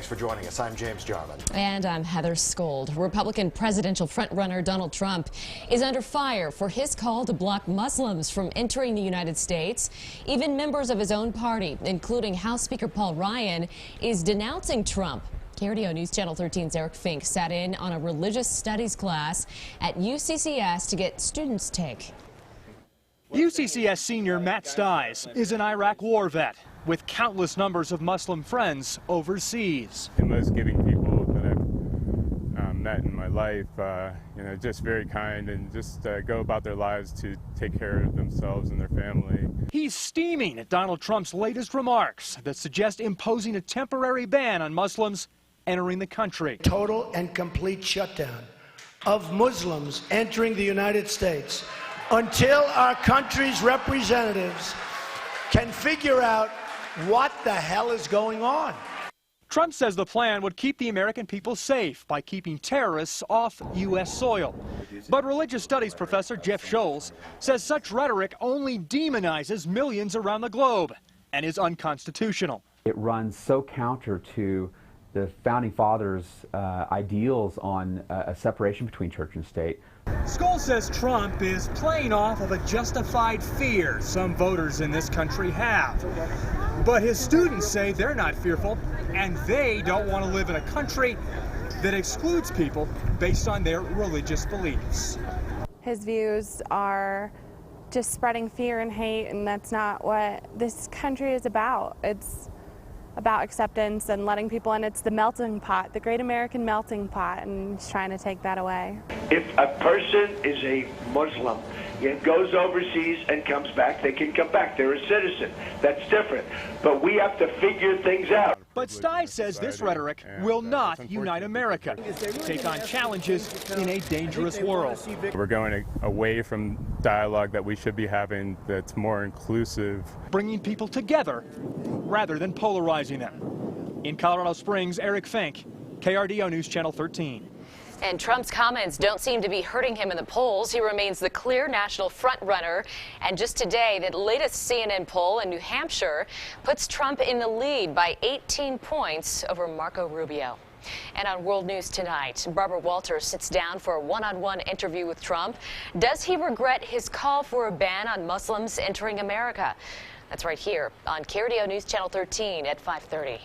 for joining us. I'm James Jarman. And I'm Heather Skold. Republican presidential frontrunner Donald Trump is under fire for his call to block Muslims from entering the United States. Even members of his own party, including House Speaker Paul Ryan, is denouncing Trump. KRDO News Channel 13's Eric Fink sat in on a religious studies class at UCCS to get students' take. UCCS senior Matt Stiles is an Iraq war vet with countless numbers of Muslim friends overseas. The most giving people that I've met in my life, just very kind and just go about their lives to take care of themselves and their family. He's steaming at Donald Trump's latest remarks that suggest imposing a temporary ban on Muslims entering the country. Total and complete shutdown of Muslims entering the United States until our country's representatives can figure out what the hell is going on. Trump says the plan would keep the American people safe by keeping terrorists off U.S. soil. But religious studies professor Jeff Scholes says such rhetoric only demonizes millions around the globe and is unconstitutional. It runs so counter to the Founding Fathers' ideals on a separation between church and state. Scholes says Trump is playing off of a justified fear some voters in this country have. But his students say they're not fearful, and they don't want to live in a country that excludes people based on their religious beliefs. His views are just spreading fear and hate, and that's not what this country is about. It's about acceptance and letting people in. It's the melting pot, the great American melting pot, and he's trying to take that away. If a person is a Muslim and goes overseas and comes back, they can come back. They're a citizen. That's different. But we have to figure things out. But Stiles says this rhetoric will not unite America. Take on challenges in a dangerous world. We're going away from dialogue that we should be having that's more inclusive. Bringing people together rather than polarizing them. In Colorado Springs, Eric Fink, KRDO News Channel 13. And Trump's comments don't seem to be hurting him in the polls. He remains the clear national frontrunner. And just today, the latest CNN poll in New Hampshire puts Trump in the lead by 18 points over Marco Rubio. And on World News Tonight, Barbara Walters sits down for a one-on-one interview with Trump. Does he regret his call for a ban on Muslims entering America? That's right here on KRDO News Channel 13 at 5:30.